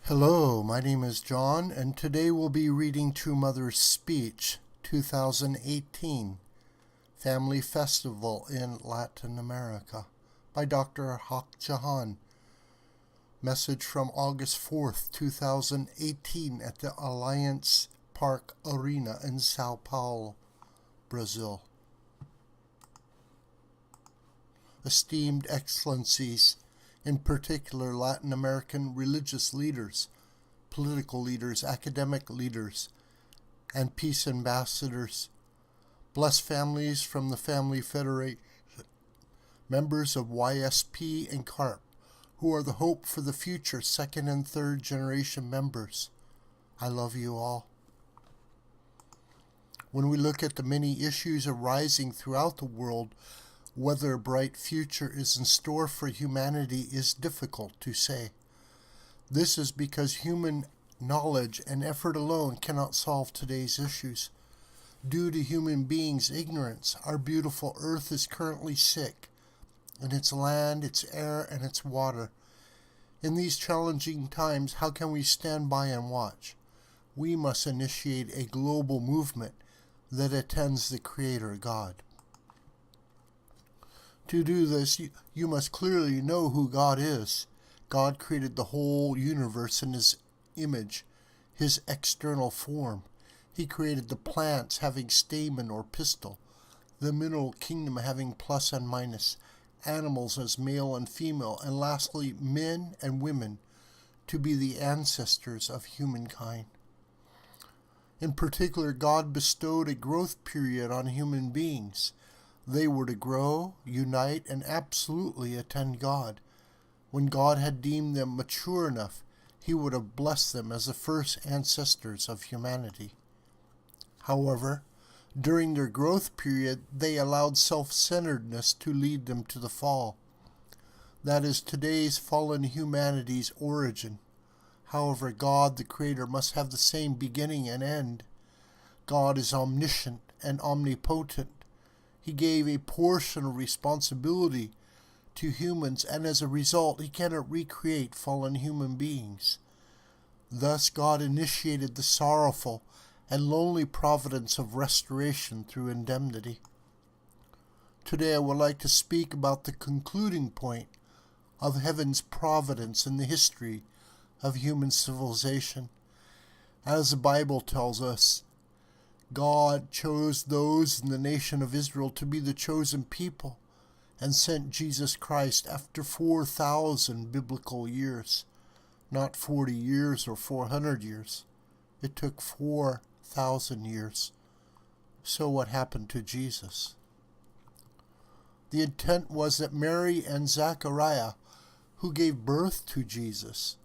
Hello, my name is John, and today we'll be reading True Mother's Speech, 2018, Family Festival in Latin America, by Dr. Hak Ja Han. Message from August 4th, 2018 at the Allianz Parque Arena in Sao Paulo, Brazil. Esteemed Excellencies, in particular Latin American religious leaders, political leaders, academic leaders, and peace ambassadors, blessed families from the Family Federation, members of YSP and CARP, who are the hope for the future second and third generation members. I love you all. When we look at the many issues arising throughout the world, whether a bright future is in store for humanity is difficult to say. This is because human knowledge and effort alone cannot solve today's issues. Due to human beings' ignorance, our beautiful earth is currently sick in its land, its air, and its water. In these challenging times, how can we stand by and watch? We must initiate a global movement that attends the Creator God. To do this, you must clearly know who God is. God created the whole universe in His image, His external form. He created the plants having stamen or pistil, the mineral kingdom having plus and minus, animals as male and female, and lastly, men and women to be the ancestors of humankind. In particular, God bestowed a growth period on human beings. They were to grow, unite, and absolutely attend God. When God had deemed them mature enough, He would have blessed them as the first ancestors of humanity. However, during their growth period, they allowed self-centeredness to lead them to the fall. That is today's fallen humanity's origin. However, God, the Creator, must have the same beginning and end. God is omniscient and omnipotent. He gave a portion of responsibility to humans, and as a result, He cannot recreate fallen human beings. Thus, God initiated the sorrowful and lonely providence of restoration through indemnity. Today, I would like to speak about the concluding point of heaven's providence in the history of human civilization. As the Bible tells us, God chose those in the nation of Israel to be the chosen people and sent Jesus Christ after 4,000 biblical years. Not 40 years or 400 years. It took 4,000 years. So what happened to Jesus? The intent was that Mary and Zechariah, who gave birth to Jesus,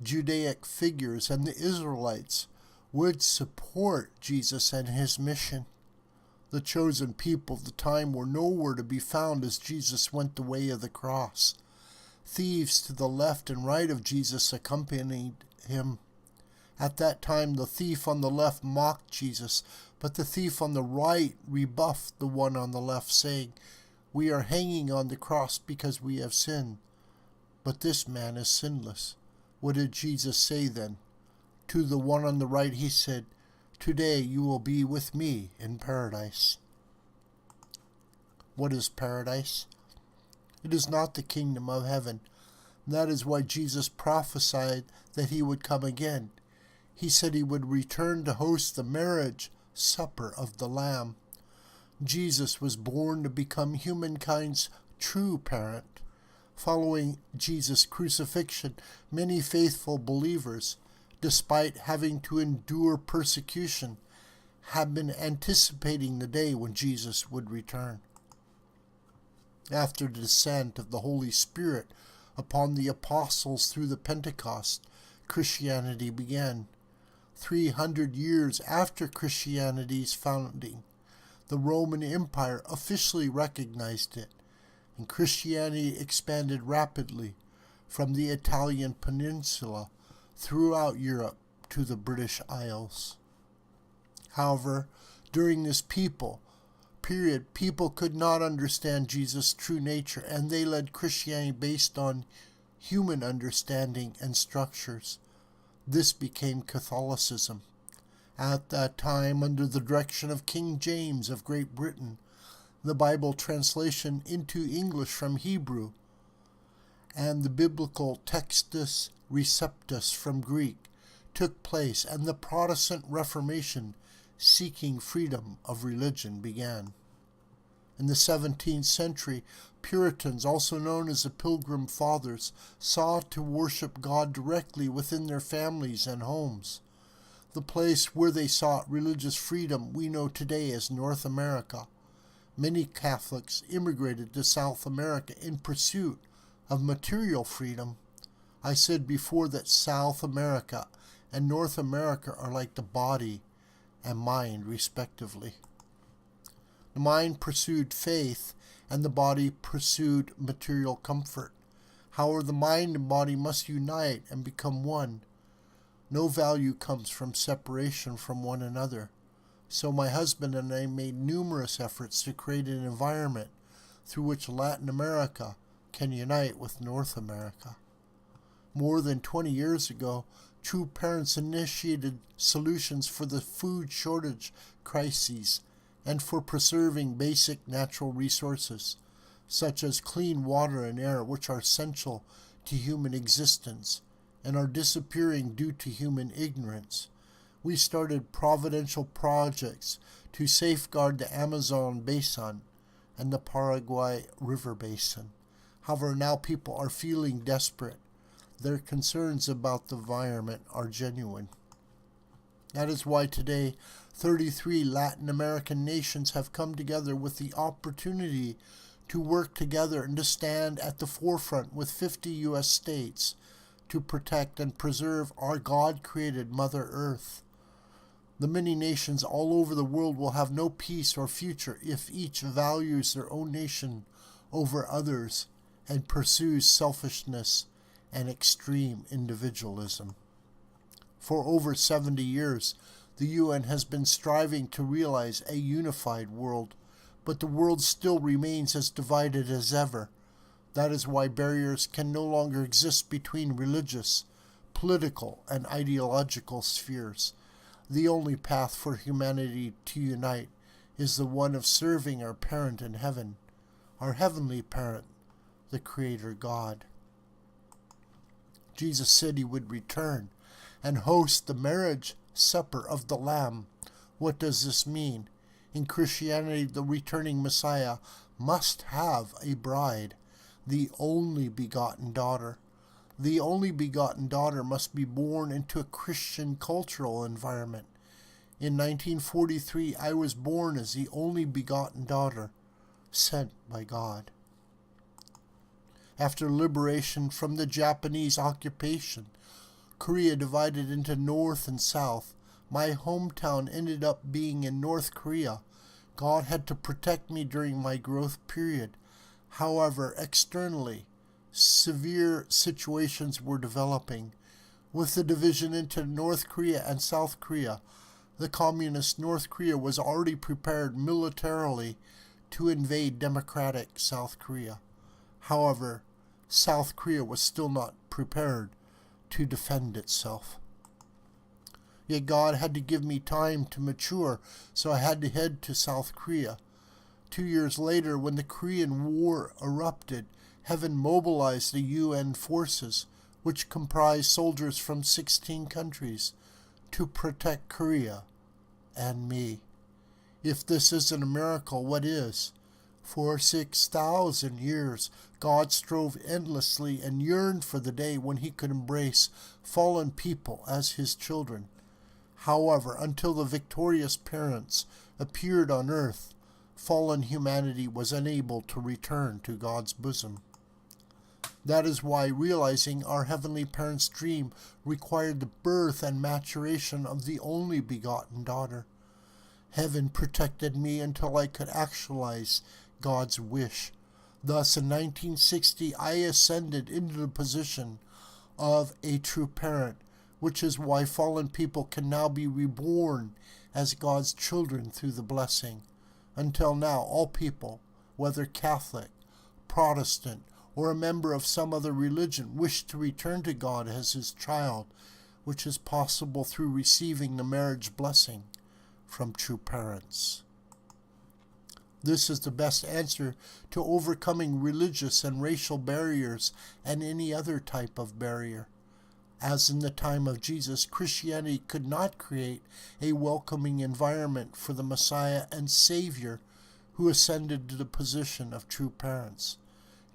Judaic figures, and the Israelites would support Jesus and His mission. The chosen people of the time were nowhere to be found as Jesus went the way of the cross. Thieves to the left and right of Jesus accompanied Him. At that time, the thief on the left mocked Jesus, but the thief on the right rebuffed the one on the left, saying, "We are hanging on the cross because we have sinned. But this man is sinless." What did Jesus say then? To the one on the right, He said, "Today you will be with me in paradise." What is paradise? It is not the kingdom of heaven. That is why Jesus prophesied that He would come again. He said He would return to host the marriage supper of the Lamb. Jesus was born to become humankind's true parent. Following Jesus' crucifixion, many faithful believers, despite having to endure persecution, have been anticipating the day when Jesus would return. After the descent of the Holy Spirit upon the apostles through the Pentecost, Christianity began. 300 years after Christianity's founding, the Roman Empire officially recognized it, and Christianity expanded rapidly from the Italian peninsula throughout Europe to the British Isles. However, during this period, people could not understand Jesus' true nature, and they led Christianity based on human understanding and structures. This became Catholicism. At that time, under the direction of King James of Great Britain, the Bible translation into English from Hebrew, and the biblical Textus Receptus from Greek took place, and the Protestant Reformation, seeking freedom of religion, began. In the 17th century, Puritans, also known as the Pilgrim Fathers, sought to worship God directly within their families and homes. The place where they sought religious freedom we know today as North America. Many Catholics immigrated to South America in pursuit of material freedom. I said before that South America and North America are like the body and mind, respectively. The mind pursued faith, and the body pursued material comfort. However, the mind and body must unite and become one. No value comes from separation from one another. So my husband and I made numerous efforts to create an environment through which Latin America can unite with North America. More than 20 years ago, True Parents initiated solutions for the food shortage crises and for preserving basic natural resources, such as clean water and air, which are essential to human existence and are disappearing due to human ignorance. We started providential projects to safeguard the Amazon basin and the Paraguay River basin. However, now people are feeling desperate. Their concerns about the environment are genuine. That is why today 33 Latin American nations have come together with the opportunity to work together and to stand at the forefront with 50 U.S. states to protect and preserve our God-created Mother Earth. The many nations all over the world will have no peace or future if each values their own nation over others and pursues selfishness and extreme individualism. For over 70 years, the UN has been striving to realize a unified world, but the world still remains as divided as ever. That is why barriers can no longer exist between religious, political, and ideological spheres. The only path for humanity to unite is the one of serving our parent in heaven, our heavenly parent, the Creator God. Jesus said he would return and host the marriage supper of the Lamb. What does this mean? In Christianity, the returning Messiah must have a bride, the only begotten daughter. The only begotten daughter must be born into a Christian cultural environment. In 1943, I was born as the only begotten daughter, sent by God. After liberation from the Japanese occupation, Korea divided into North and South. My hometown ended up being in North Korea. God had to protect me during my growth period. However, externally, severe situations were developing. With the division into North Korea and South Korea, the communist North Korea was already prepared militarily to invade democratic South Korea. However, South Korea was still not prepared to defend itself. Yet God had to give me time to mature, so I had to head to South Korea. 2 years later, when the Korean War erupted, heaven mobilized the UN forces, which comprised soldiers from 16 countries, to protect Korea and me. If this isn't a miracle, what is? For 6,000 years, God strove endlessly and yearned for the day when he could embrace fallen people as his children. However, until the victorious parents appeared on earth, fallen humanity was unable to return to God's bosom. That is why realizing our heavenly parents' dream required the birth and maturation of the only begotten daughter. Heaven protected me until I could actualize God's wish. Thus, in 1960, I ascended into the position of a true parent, which is why fallen people can now be reborn as God's children through the blessing. Until now, all people, whether Catholic, Protestant, or a member of some other religion, wished to return to God as his child which is possible through receiving the marriage blessing from true parents. This is the best answer to overcoming religious and racial barriers and any other type of barrier. As in the time of Jesus, Christianity could not create a welcoming environment for the Messiah and Savior who ascended to the position of true parents.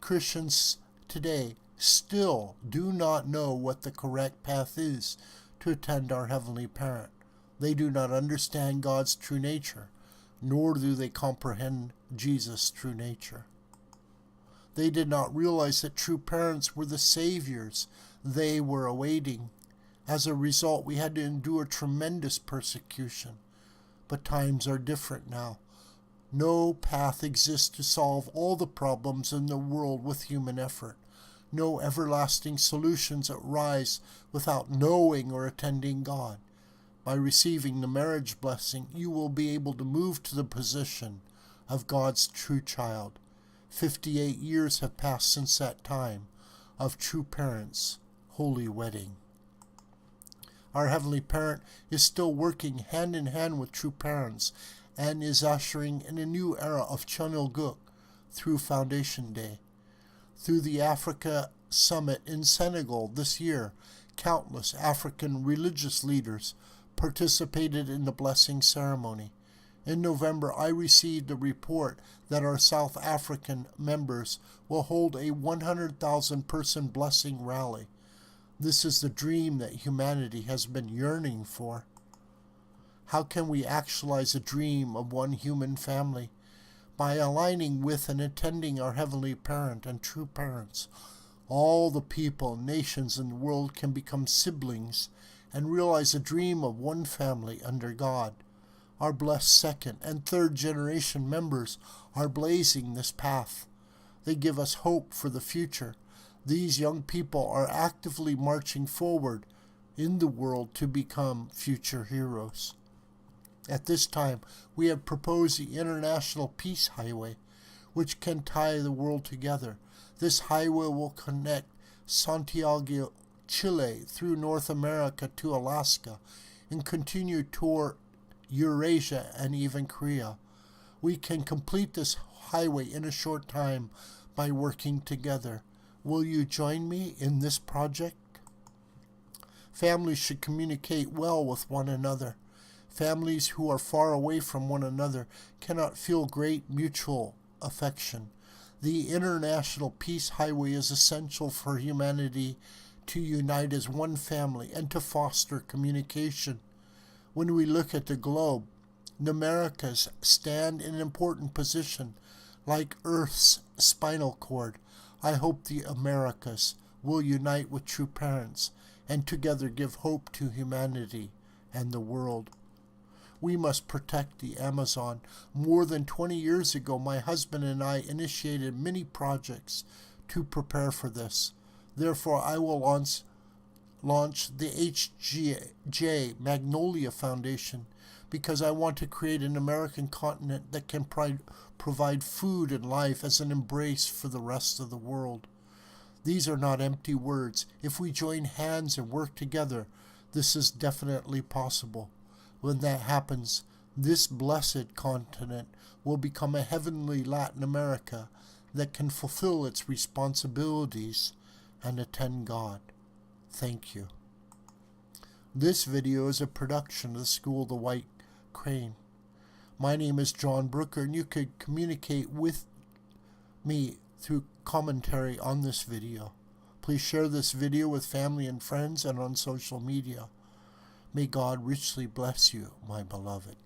Christians today still do not know what the correct path is to attend our Heavenly Parent. They do not understand God's true nature, nor do they comprehend Jesus' true nature. They did not realize that true parents were the saviors they were awaiting. As a result, we had to endure tremendous persecution. But times are different now. No path exists to solve all the problems in the world with human effort. No everlasting solutions arise without knowing or attending God. By receiving the marriage blessing, you will be able to move to the position of God's true child. 58 years have passed since that time of true parents' holy wedding. Our Heavenly Parent is still working hand in hand with true parents and is ushering in a new era of Chanilguk through Foundation Day. Through the Africa Summit in Senegal this year, countless African religious leaders participated in the blessing ceremony. In November, I received a report that our South African members will hold a 100,000 person blessing rally. This is the dream that humanity has been yearning for. How can we actualize a dream of one human family? By aligning with and attending our Heavenly Parent and true parents. All the people, nations in the world can become siblings and realize a dream of one family under God. Our blessed second and third generation members are blazing this path. They give us hope for the future. These young people are actively marching forward in the world to become future heroes. At this time, we have proposed the International Peace Highway, which can tie the world together. This highway will connect Santiago, Chile, through North America to Alaska, and continue toward Eurasia and even Korea. We can complete this highway in a short time by working together. Will you join me in this project? Families should communicate well with one another. Families who are far away from one another cannot feel great mutual affection. The International Peace Highway is essential for humanity to unite as one family and to foster communication. When we look at the globe, the Americas stand in an important position, like Earth's spinal cord. I hope the Americas will unite with true parents and together give hope to humanity and the world. We must protect the Amazon. More than 20 years ago, my husband and I initiated many projects to prepare for this. Therefore, I will launch the HSA Magnolia Foundation because I want to create an American continent that can provide food and life as an embrace for the rest of the world. These are not empty words. If we join hands and work together, this is definitely possible. When that happens, this blessed continent will become a heavenly Latin America that can fulfill its responsibilities and attend God. Thank you. This video is a production of the School of the White Crane. My name is John Brooker, and you could communicate with me through commentary on this video. Please share this video with family and friends and on social media. May God richly bless you, my beloved.